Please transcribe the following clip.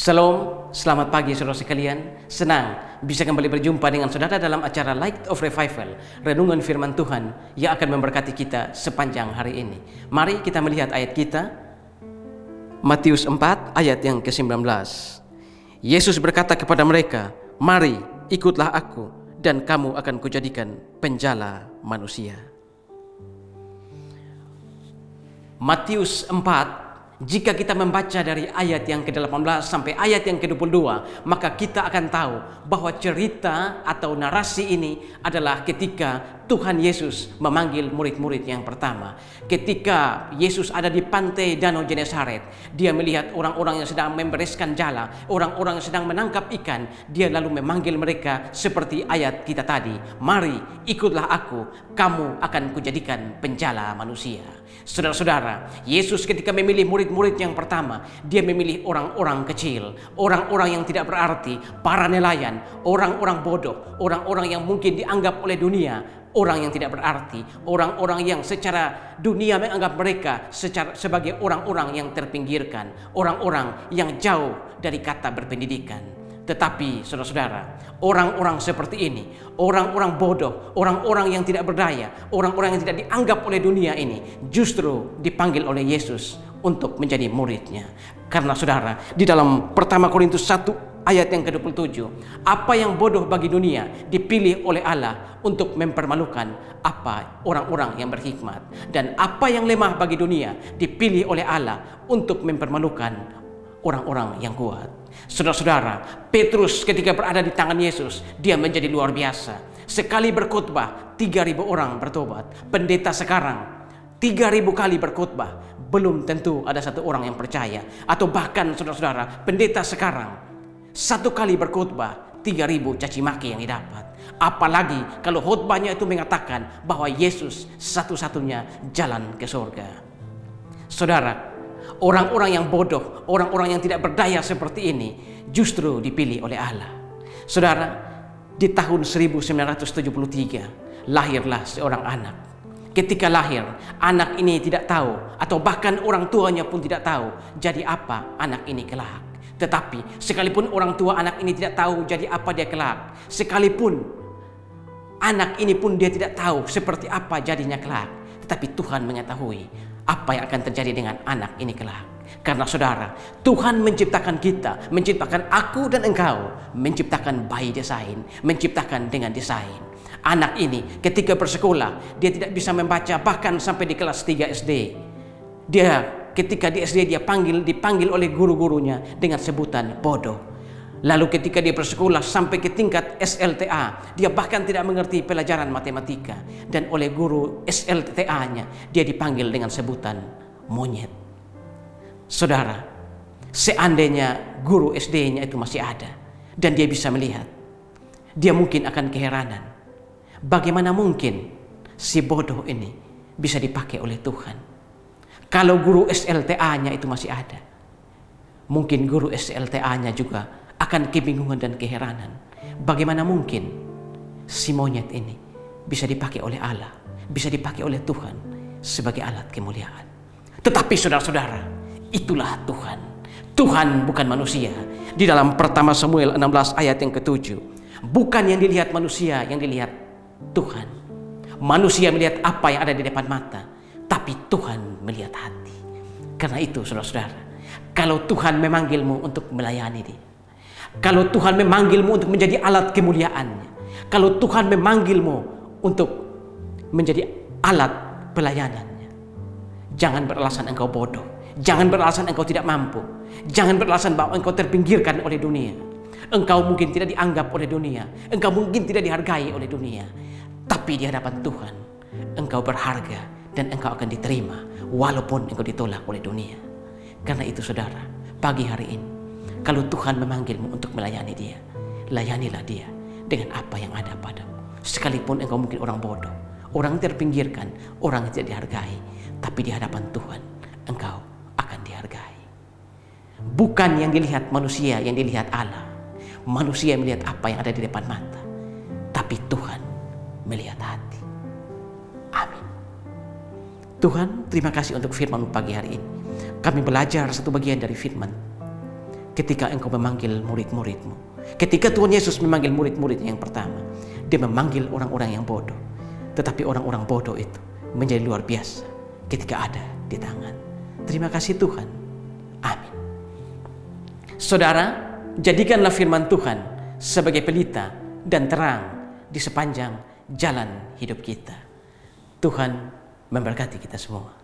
Shalom, selamat pagi saudara sekalian. Senang bisa kembali berjumpa dengan saudara dalam acara Light of Revival, renungan firman Tuhan yang akan memberkati kita sepanjang hari ini. Mari kita melihat ayat kita, Matius 4 ayat yang ke-19. Yesus berkata kepada mereka, "Mari, ikutlah aku, dan kamu akan kujadikan penjala manusia." Matius 4, jika kita membaca dari ayat yang ke-18 sampai ayat yang ke-22, maka kita akan tahu bahwa cerita atau narasi ini adalah ketika Tuhan Yesus memanggil murid-murid yang pertama. Ketika Yesus ada di pantai Danau Genesaret, dia melihat orang-orang yang sedang membereskan jala, orang-orang yang sedang menangkap ikan. Dia lalu memanggil mereka seperti ayat kita tadi, "Mari, ikutlah aku, kamu akan kujadikan penjala manusia." Saudara-saudara, Yesus ketika memilih murid-murid yang pertama, dia memilih orang-orang kecil, orang-orang yang tidak berarti, para nelayan, orang-orang bodoh, orang-orang yang mungkin dianggap oleh dunia orang yang tidak berarti, orang-orang yang secara dunia menganggap mereka sebagai orang-orang yang terpinggirkan, orang-orang yang jauh dari kata berpendidikan. Tetapi saudara-saudara, orang-orang seperti ini, orang-orang bodoh, orang-orang yang tidak berdaya, orang-orang yang tidak dianggap oleh dunia ini, justru dipanggil oleh Yesus untuk menjadi muridnya. Karena saudara, di dalam pertama Korintus 1 ayat yang ke-27, apa yang bodoh bagi dunia dipilih oleh Allah untuk mempermalukan apa orang-orang yang berhikmat, dan apa yang lemah bagi dunia dipilih oleh Allah untuk mempermalukan orang-orang yang kuat. Saudara-saudara, Petrus ketika berada di tangan Yesus, dia menjadi luar biasa. Sekali berkhotbah 3.000 orang bertobat. Pendeta sekarang 3.000 kali berkhotbah, belum tentu ada satu orang yang percaya. Atau bahkan saudara-saudara, pendeta sekarang 1 kali berkhotbah 3.000 caci maki yang didapat. Apalagi kalau khotbahnya itu mengatakan bahwa Yesus satu-satunya jalan ke surga. Saudara, orang-orang yang bodoh, orang-orang yang tidak berdaya seperti ini justru dipilih oleh Allah. Saudara, di tahun 1973 lahirlah seorang anak. Ketika lahir, anak ini tidak tahu, atau bahkan orang tuanya pun tidak tahu jadi apa anak ini kelak. Tetapi sekalipun orang tua anak ini tidak tahu jadi apa dia kelak, sekalipun anak ini pun dia tidak tahu seperti apa jadinya kelak, tetapi Tuhan mengetahui apa yang akan terjadi dengan anak ini kelak. Karena saudara, Tuhan menciptakan kita, menciptakan aku dan engkau, menciptakan by design, menciptakan dengan desain. Anak ini ketika bersekolah, dia tidak bisa membaca bahkan sampai di kelas 3 SD. Ketika di SD dia dipanggil oleh guru-gurunya dengan sebutan bodoh. Lalu ketika dia bersekolah sampai ke tingkat SLTA, dia bahkan tidak mengerti pelajaran matematika. Dan oleh guru SLTA-nya, dia dipanggil dengan sebutan monyet. Saudara, seandainya guru SD-nya itu masih ada, dan dia bisa melihat, dia mungkin akan keheranan. Bagaimana mungkin si bodoh ini bisa dipakai oleh Tuhan? Kalau guru SLTA-nya itu masih ada, mungkin guru SLTA-nya juga akan kebingungan dan keheranan. Bagaimana mungkin si monyet ini bisa dipakai oleh Allah, bisa dipakai oleh Tuhan sebagai alat kemuliaan. Tetapi saudara-saudara, itulah Tuhan. Tuhan bukan manusia. Di dalam pertama Samuel 16 ayat yang ke-7, bukan yang dilihat manusia, yang dilihat Tuhan. Manusia melihat apa yang ada di depan mata, tapi Tuhan melihat hati. Karena itu saudara-saudara, kalau Tuhan memanggilmu untuk melayani dia, kalau Tuhan memanggilmu untuk menjadi alat kemuliaannya, kalau Tuhan memanggilmu untuk menjadi alat pelayanannya, jangan beralasan engkau bodoh, jangan beralasan engkau tidak mampu, jangan beralasan bahwa engkau terpinggirkan oleh dunia. Engkau mungkin tidak dianggap oleh dunia, engkau mungkin tidak dihargai oleh dunia, tapi di hadapan Tuhan engkau berharga dan engkau akan diterima walaupun engkau ditolak oleh dunia. Karena itu saudara, pagi hari ini, kalau Tuhan memanggilmu untuk melayani dia, layanilah dia dengan apa yang ada padamu. Sekalipun engkau mungkin orang bodoh, orang terpinggirkan, orang yang tidak dihargai, tapi di hadapan Tuhan engkau akan dihargai. Bukan yang dilihat manusia, yang dilihat Allah. Manusia melihat apa yang ada di depan mata, tapi Tuhan melihat hati. Amin. Tuhan, terima kasih untuk firman pagi hari ini. Kami belajar satu bagian dari firman. ketika engkau memanggil murid-muridmu. Ketika Tuhan Yesus memanggil murid-murid yang pertama, dia memanggil orang-orang yang bodoh. Tetapi orang-orang bodoh itu menjadi luar biasa ketika ada di tangan. Terima kasih Tuhan. Amin. Saudara, jadikanlah firman Tuhan sebagai pelita dan terang di sepanjang jalan hidup kita. Tuhan memberkati kita semua.